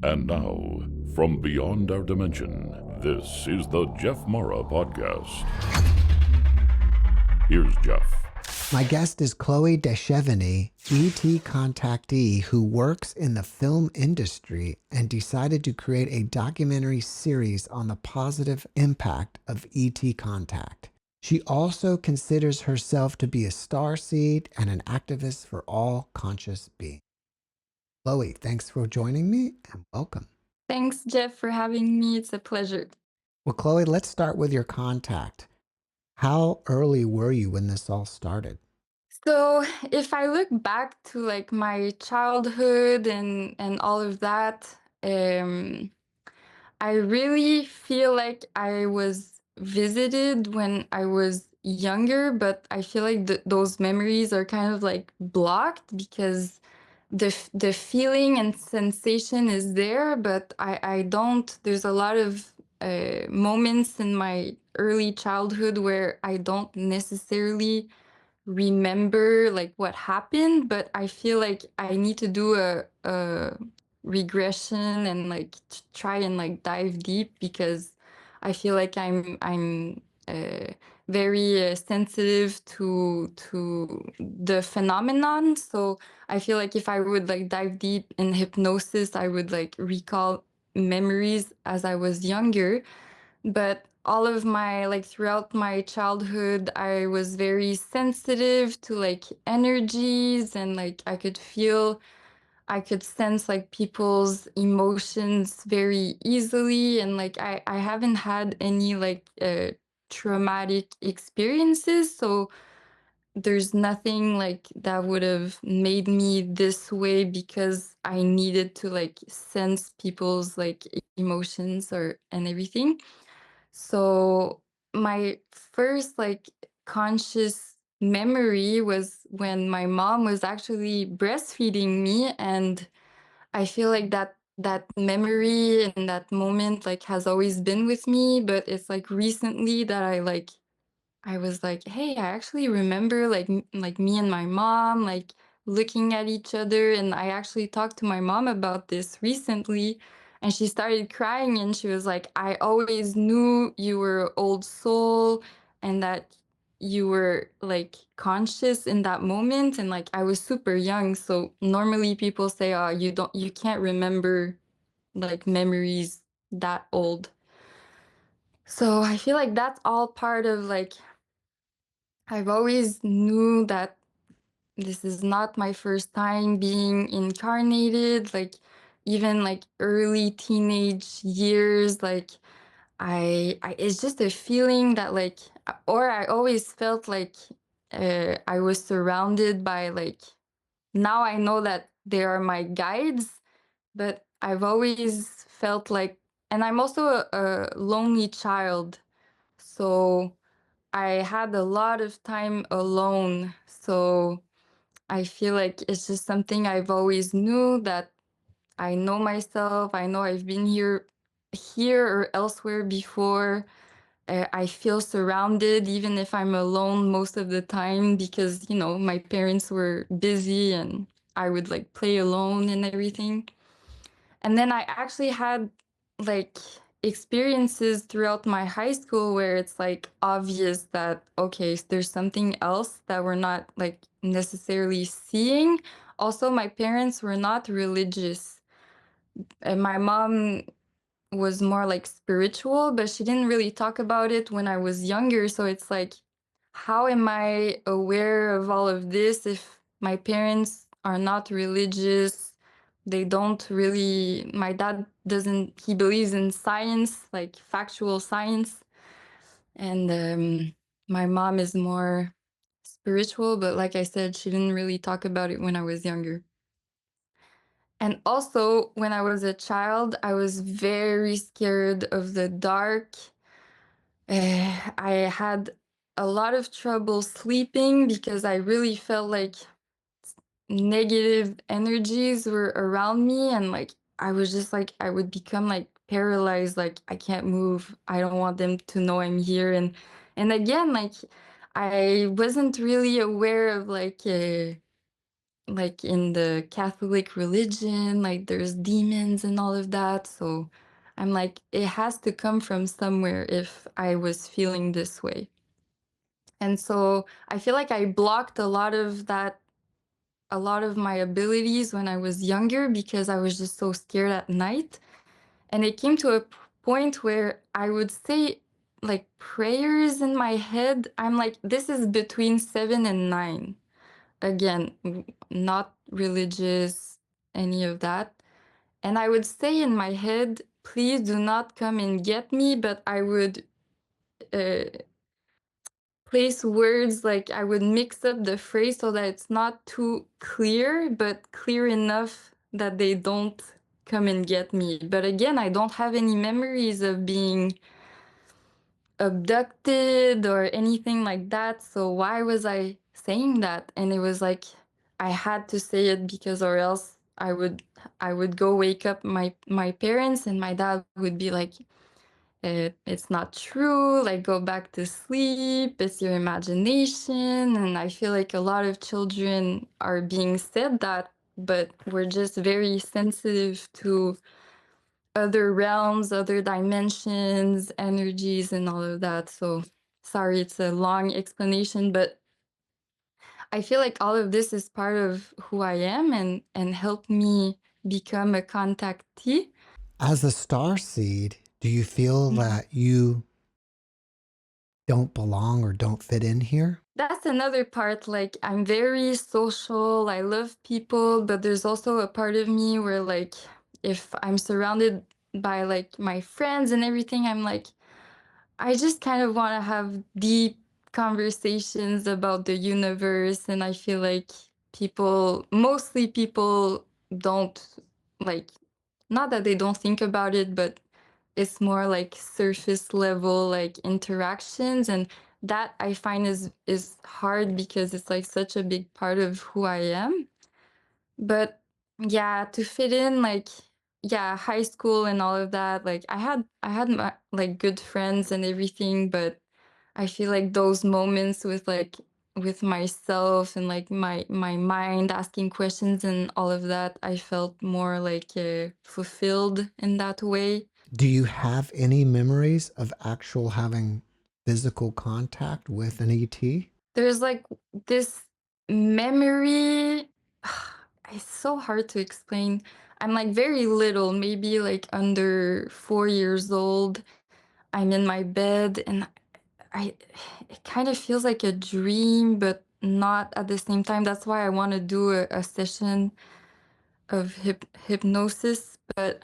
And now, from beyond our dimension, this is the JeffMara podcast. Here's Jeff. My guest is Chloé De Chevigny, ET contactee who works in the film industry and decided to create a documentary series on the positive impact of ET contact. She also considers herself to be a starseed and an activist for all conscious beings. Chloé, thanks for joining me and welcome. Thanks, Jeff, for having me. It's a pleasure. Well, Chloé, let's start with your contact. How early were you when this all started? So, if I look back to like my childhood and all of that, I really feel like I was visited when I was younger, but I feel like those memories are kind of like blocked because the feeling and sensation is there, but I don't. There's a lot of moments in my early childhood where I don't necessarily remember like what happened, but I feel like I need to do a regression and like try and like dive deep because I feel like I'm very sensitive to the phenomenon. So I feel like if I would like dive deep in hypnosis, I would like recall memories as I was younger. But all of my like throughout my childhood, I was very sensitive to like energies and like I could sense like people's emotions very easily. And like I haven't had any like traumatic experiences. So there's nothing like that would have made me this way because I needed to like sense people's like emotions or and everything. So my first like conscious memory was when my mom was actually breastfeeding me, and I feel like that memory and that moment like has always been with me, but it's like recently that I was like, hey, I actually remember like me and my mom like looking at each other, and I actually talked to my mom about this recently, and she started crying and she was like, I always knew you were an old soul and that you were like conscious in that moment, and like I was super young, so normally people say, oh, you can't remember like memories that old. So I feel like that's all part of like I've always knew that this is not my first time being incarnated, like even like early teenage years, like I it's just a feeling that like or I always felt like I was surrounded by like now I know that they are my guides, but I've always felt like and I'm also a lonely child. So I had a lot of time alone, so I feel like it's just something I've always knew that I know myself. I know I've been here or elsewhere before. I feel surrounded even if I'm alone most of the time because, you know, my parents were busy and I would like play alone and everything. And then I actually had like experiences throughout my high school where it's like obvious that, okay, there's something else that we're not like necessarily seeing. Also, my parents were not religious. And my mom was more like spiritual, but she didn't really talk about it when I was younger. So it's like, how am I aware of all of this if my parents are not religious? They don't really, my dad doesn't, he believes in science, like factual science. And my mom is more spiritual, but like I said, she didn't really talk about it when I was younger. And also, when I was a child, I was very scared of the dark. I had a lot of trouble sleeping because I really felt like negative energies were around me, and like I was just like I would become like paralyzed, like I can't move. I don't want them to know I'm here. And again, like I wasn't really aware of like like in the Catholic religion, like there's demons and all of that. So I'm like, it has to come from somewhere if I was feeling this way. And so I feel like I blocked a lot of that, a lot of my abilities when I was younger because I was just so scared at night. And it came to a point where I would say like prayers in my head. I'm like, this is between 7 and 9. Again, not religious, any of that. And I would say in my head, please do not come and get me, but I would uh, place words, like I would mix up the phrase so that it's not too clear, but clear enough that they don't come and get me. But again, I don't have any memories of being abducted or anything like that. So why was I saying that? And it was like I had to say it because or else I would go wake up my parents and my dad would be like, it's not true, like go back to sleep, it's your imagination. And I feel like a lot of children are being said that, but we're just very sensitive to other realms, other dimensions, energies, and all of that. So sorry, it's a long explanation, but I feel like all of this is part of who I am and helped me become a contactee. As a starseed, do you feel Mhm. that you don't belong or don't fit in here? That's another part. Like, I'm very social, I love people, but there's also a part of me where, like, if I'm surrounded by like my friends and everything, I'm like, I just kind of want to have deep conversations about the universe, and I feel like mostly people don't like, not that they don't think about it, but it's more like surface level like interactions, and that I find is hard because it's like such a big part of who I am. But yeah, to fit in, like, yeah, high school and all of that, like I had my like good friends and everything, but I feel like those moments with myself and like my mind asking questions and all of that, I felt more like fulfilled in that way. Do you have any memories of actual having physical contact with an ET? There's like this memory. It's so hard to explain. I'm like very little, maybe like under 4 years old. I'm in my bed and I it kind of feels like a dream, but not at the same time. That's why I want to do a session of hypnosis. But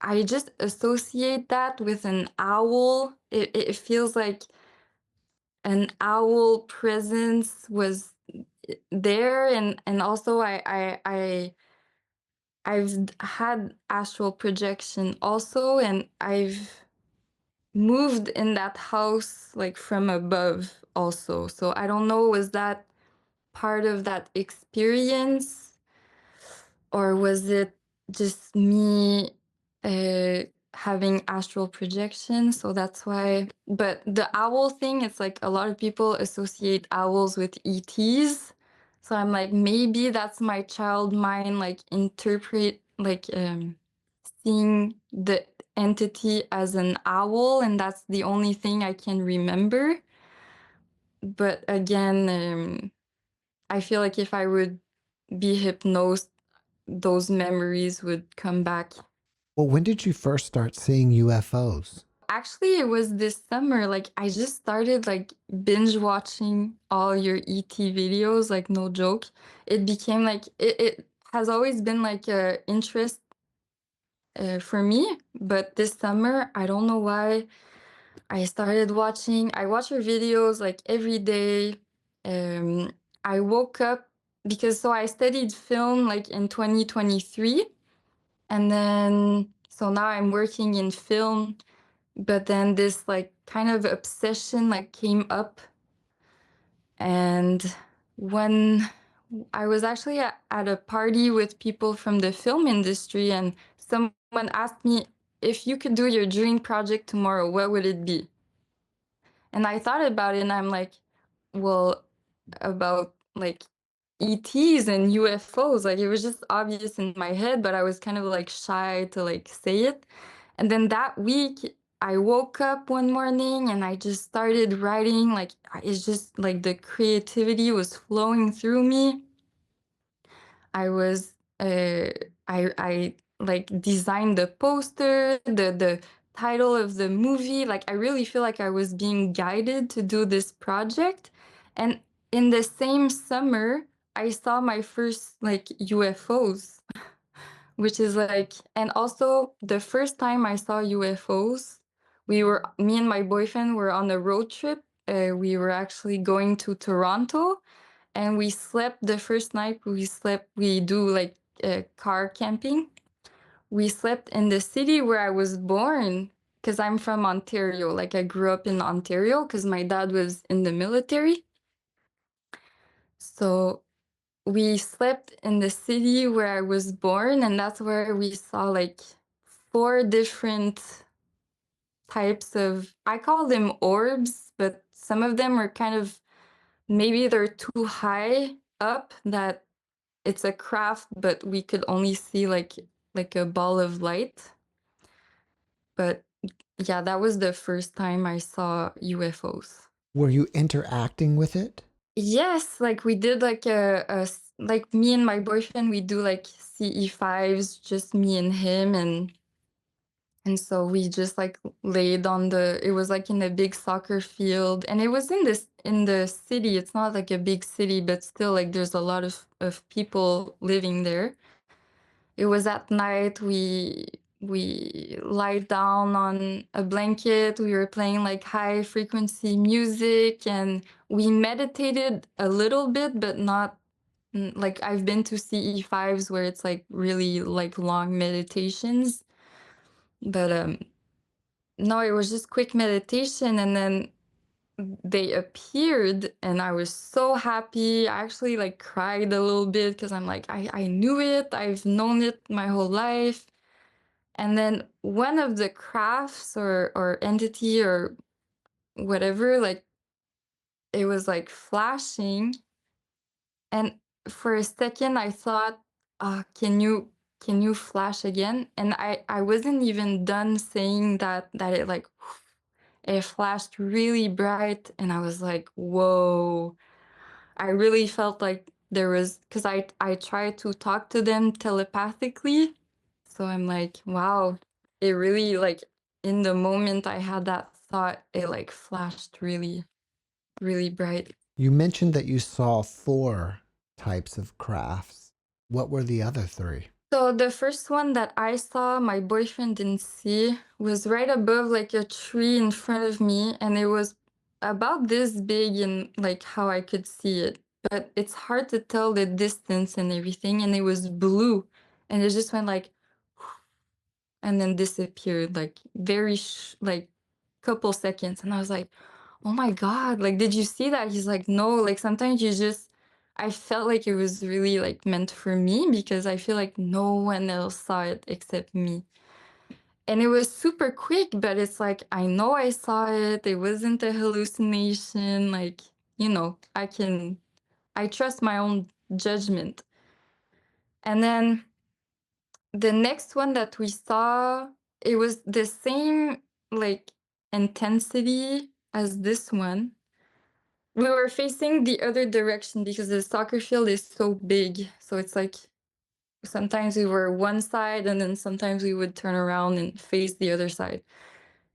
I just associate that with an owl. It feels like an owl presence was there, and also I've had astral projection also, and I've moved in that house like from above also. So I don't know, was that part of that experience or was it just me uh, having astral projection? So that's why. But the owl thing, it's like a lot of people associate owls with ETs. So I'm like, maybe that's my child mind, like seeing the entity as an owl, and that's the only thing I can remember. But again, I feel like if I would be hypnosed, those memories would come back. Well, when did you first start seeing UFOs? Actually, it was this summer. Like, I just started like binge watching all your ET videos, like, no joke. It became like, it has always been like a interest for me. But this summer, I don't know why, I watch your videos like every day. Um, I woke up because so I studied film like in 2023. And then, so now I'm working in film, but then this like kind of obsession like came up. And when I was actually at a party with people from the film industry, and someone asked me, if you could do your dream project tomorrow, what would it be? And I thought about it and I'm like, well, about like ETs and UFOs. Like it was just obvious in my head, but I was kind of like shy to like say it. And then that week, I woke up one morning and I just started writing. Like it's just like the creativity was flowing through me. I was I like designed the poster, the title of the movie. Like I really feel like I was being guided to do this project. And in the same summer, I saw my first like UFOs, which is like, and also the first time I saw UFOs, me and my boyfriend were on a road trip. We were actually going to Toronto, and we slept the first night. We do like car camping. We slept in the city where I was born because I'm from Ontario. Like I grew up in Ontario because my dad was in the military. So we slept in the city where I was born, and that's where we saw like four different types of, I call them orbs, but some of them are kind of, maybe they're too high up that it's a craft, but we could only see like a ball of light. But yeah, that was the first time I saw UFOs. Were you interacting with it? Yes, like we did like like me and my boyfriend, we do like CE5s, just me and him, and so we just like laid on it was like in a big soccer field, and it was in the city. It's not like a big city, but still like there's a lot of people living there. It was at night. We lied down on a blanket. We were playing like high frequency music, and we meditated a little bit, but not like I've been to CE5s where it's like really like long meditations. But no, it was just quick meditation, and then they appeared and I was so happy. I actually like cried a little bit because I'm like, I knew it. I've known it my whole life. And then one of the crafts or entity or whatever, like it was like flashing. And for a second I thought, can you flash again? And I wasn't even done saying that it like it flashed really bright, and I was like, whoa. I really felt like there was, because I tried to talk to them telepathically. So I'm like, wow, it really like in the moment I had that thought, it like flashed really, really bright. You mentioned that you saw four types of crafts. What were the other three? So the first one that I saw, my boyfriend didn't see, was right above like a tree in front of me, and it was about this big in like how I could see it. But it's hard to tell the distance and everything, and it was blue, and it just went like and then disappeared like like couple seconds, and I was like, "Oh my God, like did you see that?" He's like, "No, like sometimes you just." I felt like it was really like meant for me because I feel like no one else saw it except me. And it was super quick, but it's like I know I saw it. It wasn't a hallucination. Like, I trust my own judgment. And then the next one that we saw, it was the same like intensity as this one. We were facing the other direction because the soccer field is so big. So it's like sometimes we were one side and then sometimes we would turn around and face the other side.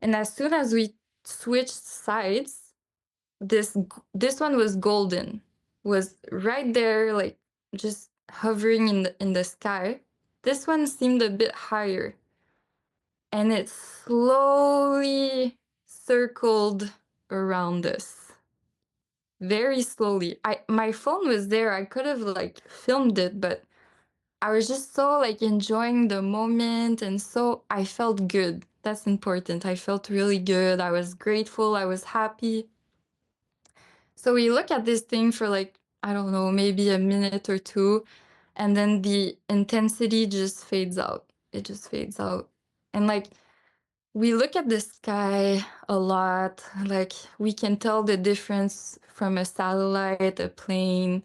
And as soon as we switched sides, this one was golden, was right there, like just hovering in the sky. This one seemed a bit higher, and it slowly circled around us very slowly. My phone was there. I could have like filmed it, but I was just so like enjoying the moment, and so I felt good. That's important. I felt really good. I was grateful. I was happy. So we look at this thing for like, I don't know, maybe a minute or two, and then the intensity just fades out. It just fades out. And like we look at the sky a lot, like we can tell the difference from a satellite, a plane.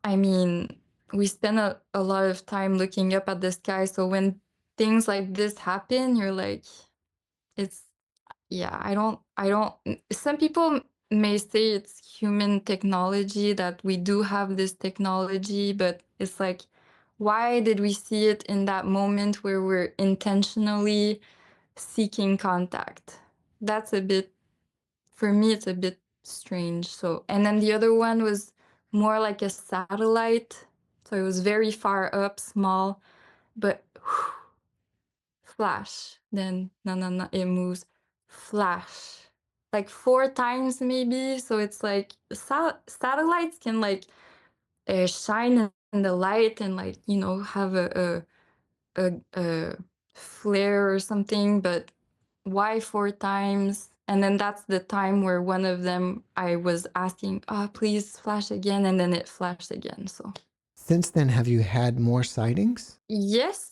I mean, we spend a lot of time looking up at the sky, so when things like this happen, you're like, it's yeah, I don't some people may say it's human technology, that we do have this technology, but it's like, why did we see it in that moment where we're intentionally seeking contact? That's a bit, for me, it's a bit strange. So, and then the other one was more like a satellite. So it was very far up, small, but flash. Then no, no, no, it moves, flash, like 4 times maybe. So it's like satellites can like shine in the light and like, you know, have a flare or something, but why 4 times? And then that's the time where one of them I was asking, oh, please flash again, and then it flashed again. So Since then, have you had more sightings? yes,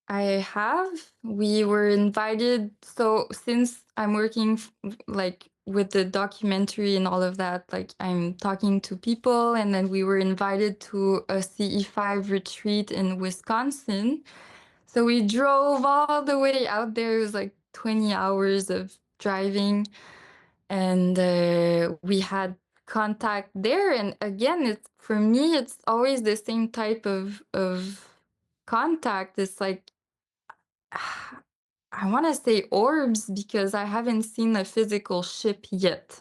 I have. We were invited. So since I'm working like with the documentary and all of that, like I'm talking to people, and then we were invited to a CE5 retreat in Wisconsin. So we drove all the way out there. It was like 20 hours of driving, and we had contact there. And again, it's for me, it's always the same type of contact. It's like I want to say orbs because I haven't seen a physical ship yet.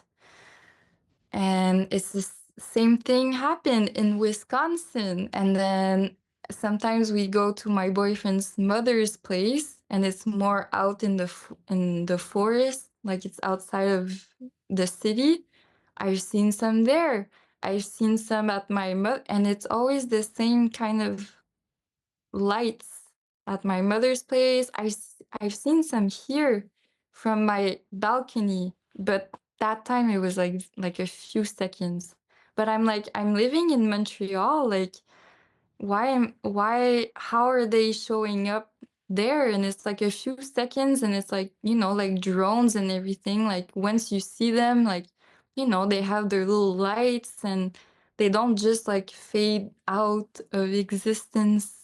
And it's the same thing happened in Wisconsin. And then sometimes we go to my boyfriend's mother's place, and it's more out in the forest, like it's outside of the city. I've seen some there. I've seen some at my mother, and it's always the same kind of lights at my mother's place. I've seen some here from my balcony, but that time it was like a few seconds. But I'm like, I'm living in Montreal, like why how are they showing up there? And it's like a few seconds, and it's like, you know, like drones and everything, like once you see them, like, you know, they have their little lights, and they don't just like fade out of existence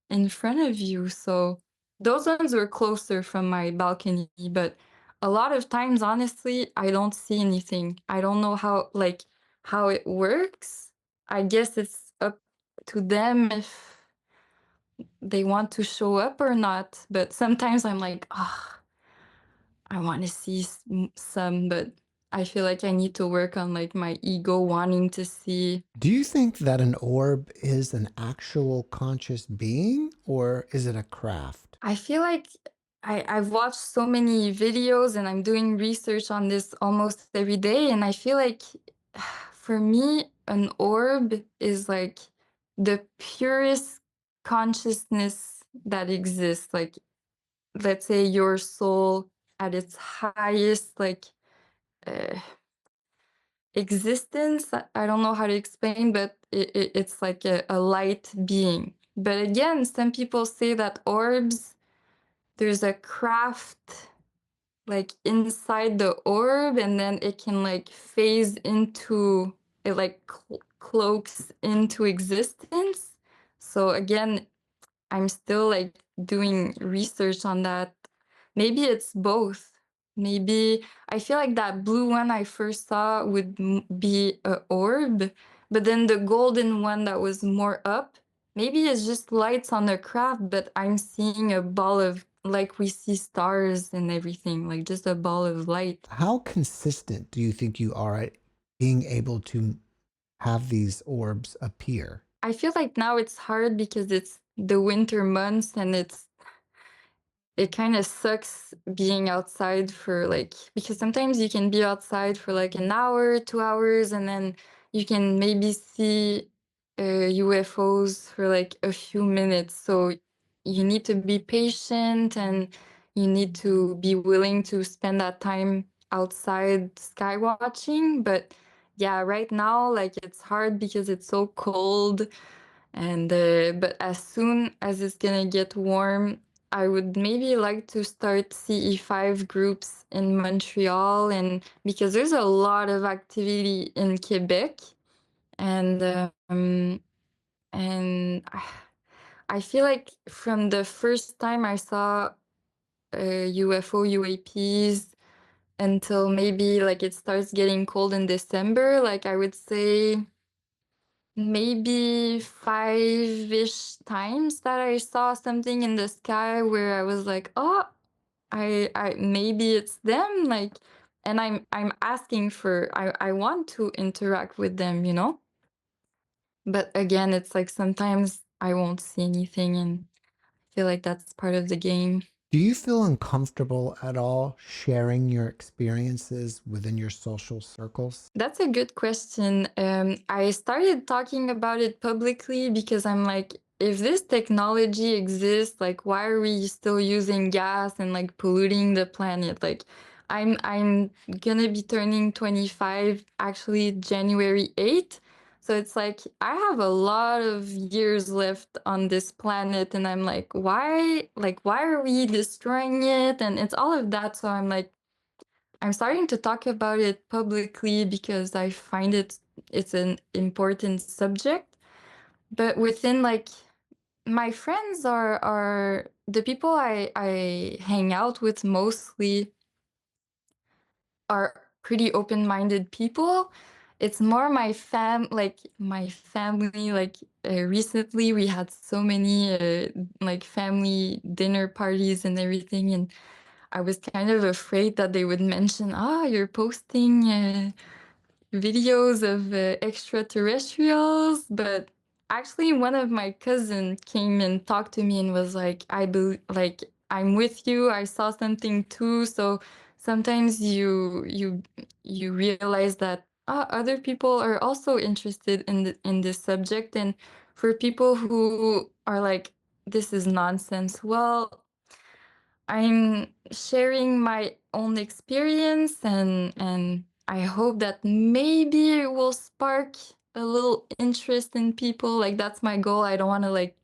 in front of you. So those ones were closer from my balcony, but a lot of times, honestly, I don't see anything. I don't know how it works. I guess it's up to them if they want to show up or not. But sometimes I'm like, oh, I want to see some, but I feel like I need to work on like my ego wanting to see. Do you think that an orb is an actual conscious being or is it a craft? I feel like I've watched so many videos and I'm doing research on this almost every day. And I feel like for me, an orb is like the purest consciousness that exists. Like, let's say your soul at its highest, like, uh, existence. I don't know how to explain, but it's like a light being. But again, some people say that orbs, there's a craft like inside the orb, and then it can like phase into it, like cloaks into existence. So again, I'm still like doing research on that. Maybe it's both. Maybe I feel like that blue one I first saw would be a orb, but then the golden one that was more up, maybe it's just lights on the craft, but I'm seeing a ball of, like we see stars and everything, like just a ball of light. How consistent do you think you are at being able to have these orbs appear? I feel like now it's hard because it's the winter months, and it kind of sucks being outside for like, because sometimes you can be outside for like an hour, 2 hours, and then you can maybe see UFOs for like a few minutes. So you need to be patient, and you need to be willing to spend that time outside sky watching. But yeah, right now, like it's hard because it's so cold, and but as soon as it's gonna get warm, I would maybe like to start CE5 groups in Montreal, and because there's a lot of activity in Quebec, and And I feel like from the first time I saw UFO UAPs until maybe like it starts getting cold in December, like I would say maybe 5-ish times that I saw something in the sky where I was like, oh, I maybe it's them, like, and I'm asking for, I want to interact with them, you know? But again, it's like sometimes I won't see anything, and I feel like that's part of the game. Do you feel uncomfortable at all sharing your experiences within your social circles? That's a good question. I started talking about it publicly because I'm like, if this technology exists, like, why are we still using gas and like polluting the planet? Like, I'm gonna be turning 25 actually January 8th. So it's like I have a lot of years left on this planet, and I'm like, why are we destroying it? And it's all of that. So I'm like, I'm starting to talk about it publicly because I find it's an important subject. But within like my friends are the people I hang out with mostly are pretty open-minded people. It's more my family, like recently we had so many like family dinner parties and everything, and I was kind of afraid that they would mention, "Ah, you're posting videos of extraterrestrials." But actually, one of my cousin came and talked to me and was like, like, I'm with you. I saw something too." So sometimes you realize that other people are also interested in this subject, and for people who are like, "This is nonsense," well, I'm sharing my own experience, and I hope that maybe it will spark a little interest in people. Like, that's my goal. I don't want to like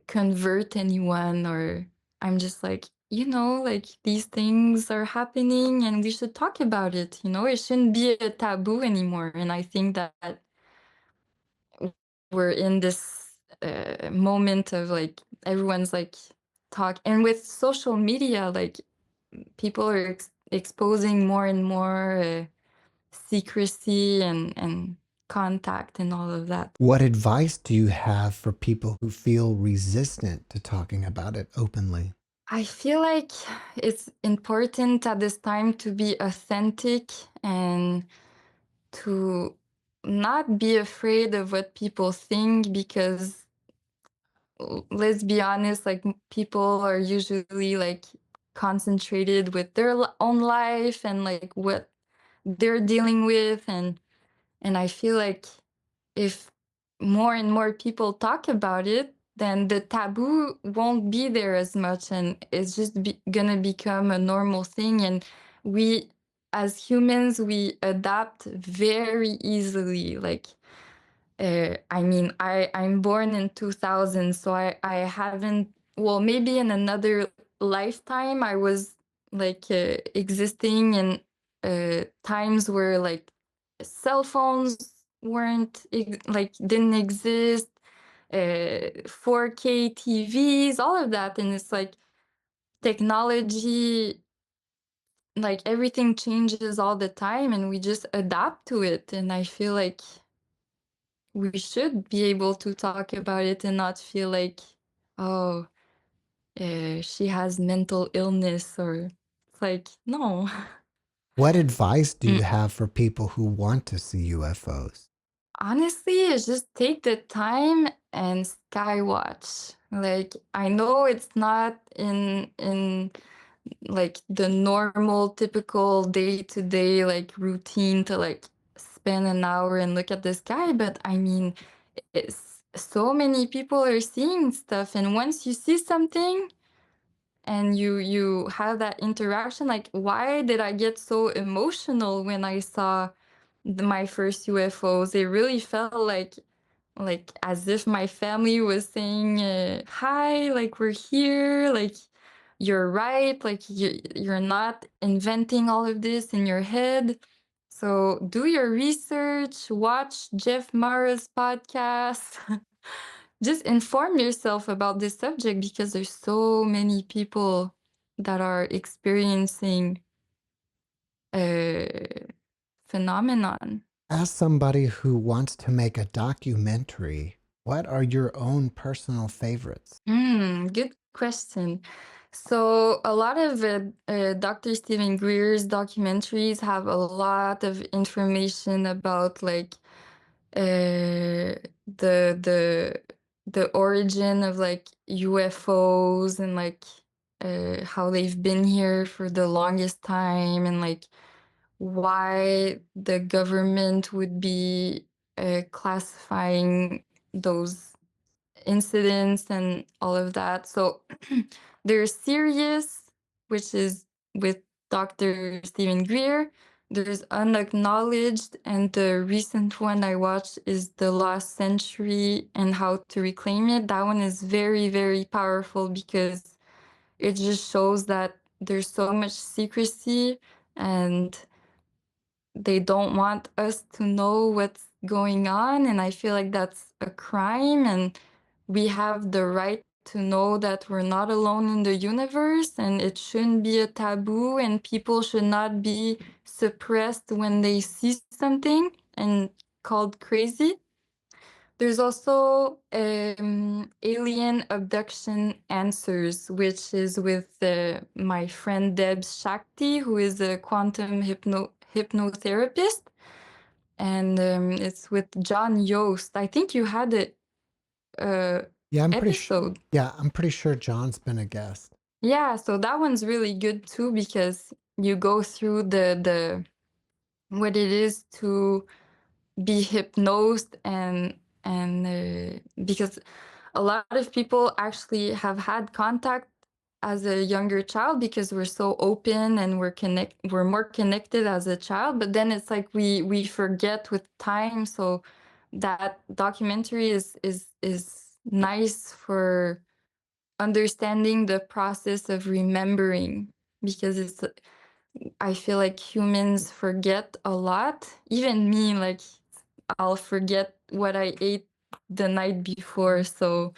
convert anyone, or I'm just like, like these things are happening and we should talk about it. It shouldn't be a taboo anymore. And I think that we're in this moment of like everyone's like talk, and with social media, like people are exposing more and more secrecy and contact and all of that. What advice do you have for people who feel resistant to talking about it openly? I feel like it's important at this time to be authentic and to not be afraid of what people think, because let's be honest, like people are usually like concentrated with their own life and like what they're dealing with, and I feel like if more and more people talk about it, then the taboo won't be there as much, and it's just gonna become a normal thing. And we, as humans, we adapt very easily. Like, I mean, I'm born in 2000, so I haven't. Well, maybe in another lifetime, I was like existing in times where like cell phones like didn't exist, 4K TVs, all of that, and it's like technology, like everything changes all the time, and we just adapt to it. And I feel like we should be able to talk about it and not feel like, oh, she has mental illness, or it's like, no. What advice do Mm. you have for people who want to see UFOs? Honestly, it's just take the time and skywatch. Like, I know it's not in like the normal typical day-to-day like routine to like spend an hour and look at the sky, but I mean, it's so many people are seeing stuff, and once you see something and you have that interaction, like, why did I get so emotional when I saw my first UFOs? It really felt like as if my family was saying, hi, like, we're here, like, you're right, like, you're not inventing all of this in your head. So do your research, watch JeffMara's podcast. Just inform yourself about this subject because there's so many people that are experiencing a phenomenon. As somebody who wants to make a documentary, what are your own personal favorites? Good question. So a lot of Dr. Stephen Greer's documentaries have a lot of information about like the the origin of like UFOs and like how they've been here for the longest time and like why the government would be classifying those incidents and all of that. So there's Sirius, which is with Dr. Stephen Greer. There's Unacknowledged, and the recent one I watched is The Lost Century and How to Reclaim It. That one is very, very powerful because it just shows that there's so much secrecy and they don't want us to know what's going on, and I feel like that's a crime, and we have the right to know that we're not alone in the universe, and it shouldn't be a taboo, and people should not be suppressed when they see something and called crazy. There's also Alien Abduction Answers, which is with my friend Deb Shakti, who is a quantum hypnotherapist. And it's with John Yost. I think you had a Yeah, episode. I'm pretty sure John's been a guest. Yeah, so that one's really good too because you go through the what it is to be hypnosed and because a lot of people actually have had contact as a younger child because we're so open and we're more connected as a child, but then it's like we forget with time. So that documentary is nice for understanding the process of remembering because it's I feel like humans forget a lot. Even me, like I'll forget what I ate the night before. So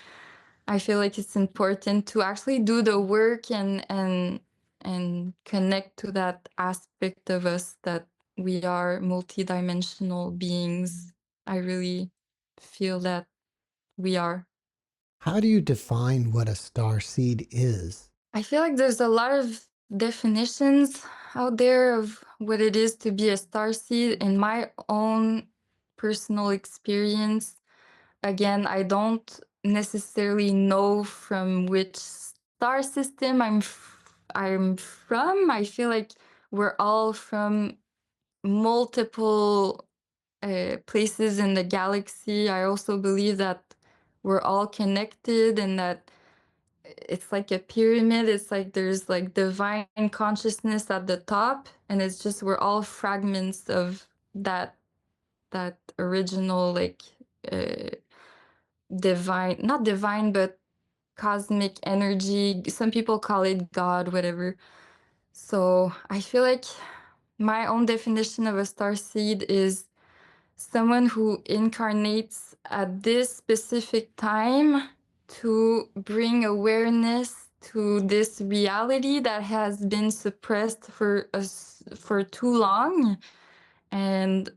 I feel like it's important to actually do the work and connect to that aspect of us that we are multidimensional beings. I really feel that we are. How do you define what a star seed is? I feel like there's a lot of definitions out there of what it is to be a starseed. In my own personal experience, again, I don't necessarily know from which star system I'm from. I feel like we're all from multiple places in the galaxy. I also believe that we're all connected and that it's like a pyramid. It's like there's like divine consciousness at the top, and it's just we're all fragments of that original like uh, divine, not divine, but cosmic energy. Some people call it God, whatever. So I feel like my own definition of a star seed is someone who incarnates at this specific time to bring awareness to this reality that has been suppressed for us for too long. And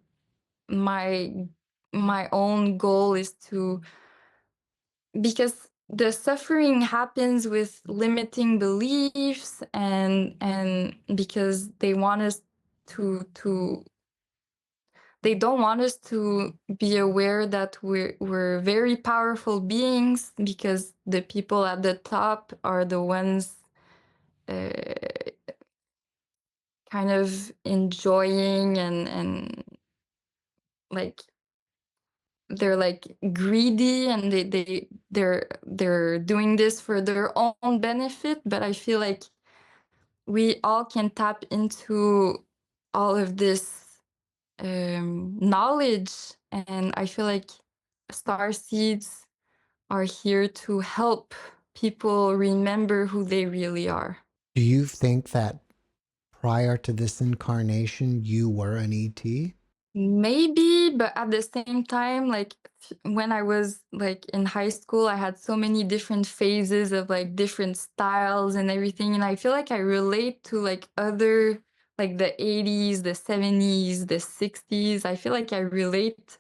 my my own goal is to, because the suffering happens with limiting beliefs and because they want us to they don't want us to be aware that we're very powerful beings because the people at the top are the ones uh, kind of enjoying and like they're like greedy and they're doing this for their own benefit. But I feel like we all can tap into all of this knowledge, and I feel like star seeds are here to help people remember who they really are. Do you think that prior to this incarnation, you were an ET? Maybe, but at the same time, like when I was like in high school, I had so many different phases of like different styles and everything. And I feel like I relate to like other, like the 80s, the 70s, the 60s. I feel like I relate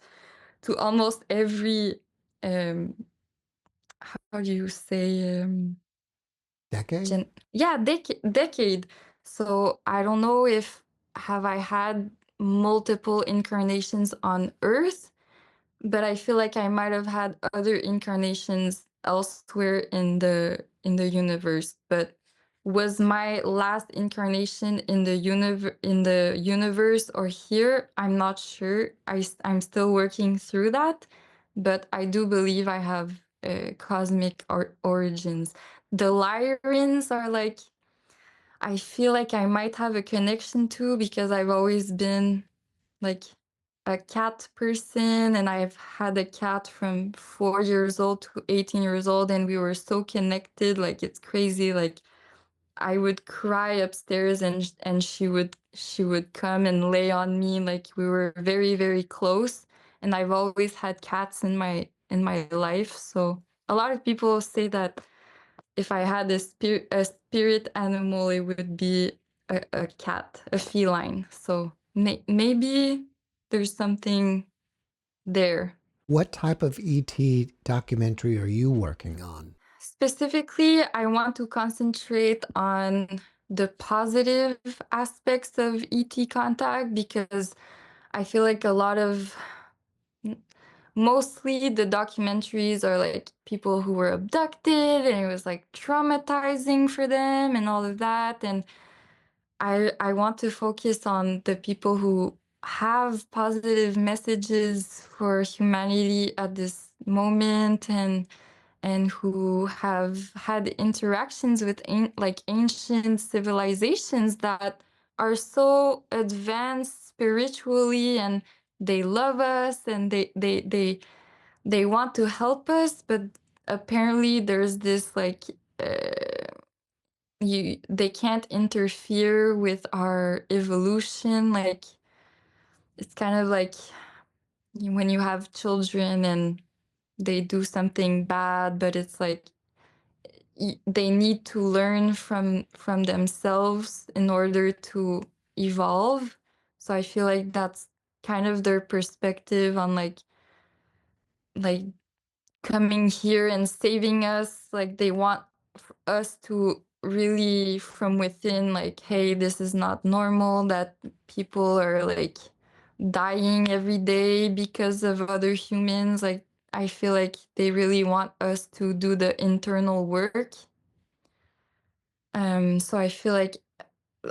to almost every, um, how do you say, Decade? yeah, decade. So I don't know if have I had multiple incarnations on Earth, but I feel like I might have had other incarnations elsewhere in the universe. But was my last incarnation in the universe or here? I'm not sure. I'm still working through that, but I do believe I have cosmic origins. The Lyrians are like I feel like I might have a connection to because I've always been like a cat person and I've had a cat from 4 years old to 18 years old and we were so connected, like it's crazy. Like I would cry upstairs and she would come and lay on me, like we were very, very close. And I've always had cats in my life. So a lot of people say that if I had a spirit animal, it would be a cat, a feline. So maybe there's something there. What type of ET documentary are you working on? Specifically, I want to concentrate on the positive aspects of ET contact because I feel like a lot of mostly the documentaries are like people who were abducted and it was like traumatizing for them and all of that. And I want to focus on the people who have positive messages for humanity at this moment and who have had interactions with like ancient civilizations that are so advanced spiritually and they love us and they want to help us, but apparently there's this like they can't interfere with our evolution. Like it's kind of like when you have children and they do something bad, but it's like they need to learn from themselves in order to evolve. So I feel like that's kind of their perspective on like coming here and saving us. Like they want us to really from within, like, hey, this is not normal that people are like dying every day because of other humans. Like I feel like they really want us to do the internal work. So I feel like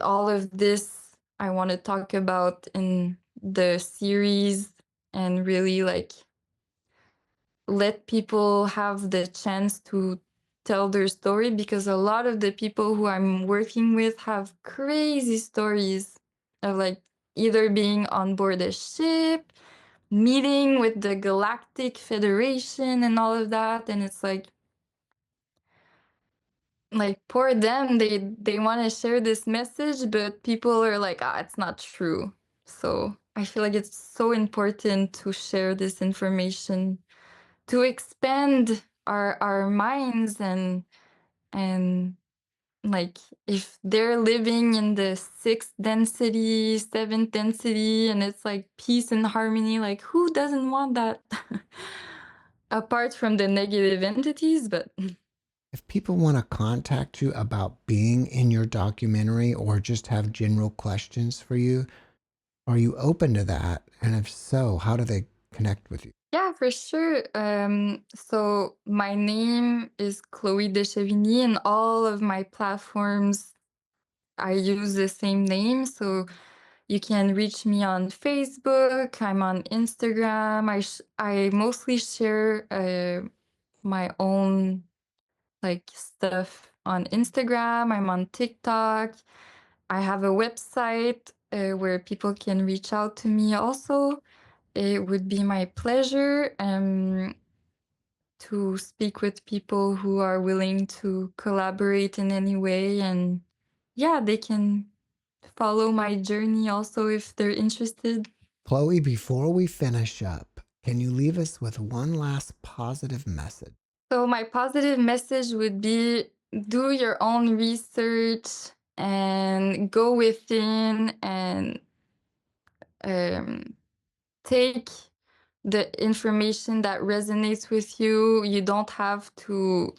all of this I want to talk about in the series and really like let people have the chance to tell their story because a lot of the people who I'm working with have crazy stories of like either being on board a ship, meeting with the Galactic Federation and all of that. And it's like poor them, they want to share this message, but people are like, ah, it's not true. So I feel like it's so important to share this information to expand our minds and like if they're living in the sixth density, seventh density, and it's like peace and harmony, like who doesn't want that? Apart from the negative entities, but If people want to contact you about being in your documentary or just have general questions for you, are you open to that? And if so, how do they connect with you? yeah, for sure. So my name is Chloé De Chevigny, and all of my platforms I use the same name. So you can reach me on Facebook. I'm on Instagram. I mostly share my own like stuff on Instagram. I'm on TikTok. I have a website where people can reach out to me also. It would be my pleasure to speak with people who are willing to collaborate in any way. And yeah, they can follow my journey also if they're interested. Chloe, before we finish up, can you leave us with one last positive message? So my positive message would be do your own research and go within and take the information that resonates with you. You don't have to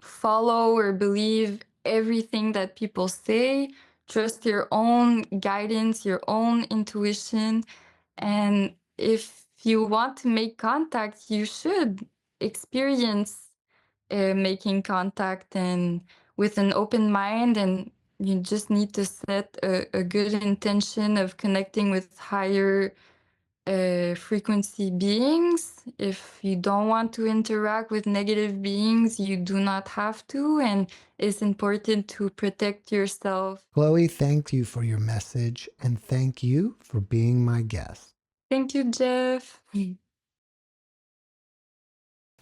follow or believe everything that people say. Trust your own guidance, your own intuition. And if you want to make contact, you should experience making contact and with an open mind. And you just need to set a good intention of connecting with higher frequency beings. If you don't want to interact with negative beings, you do not have to, and it's important to protect yourself. Chloe, thank you for your message, and thank you for being my guest. Thank you, Jeff.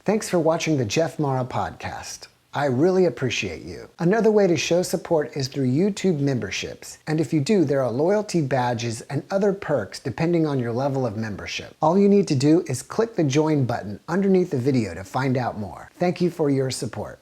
Thanks for watching the JeffMara podcast. I really appreciate you. Another way to show support is through YouTube memberships. And if you do, there are loyalty badges and other perks depending on your level of membership. All you need to do is click the join button underneath the video to find out more. Thank you for your support.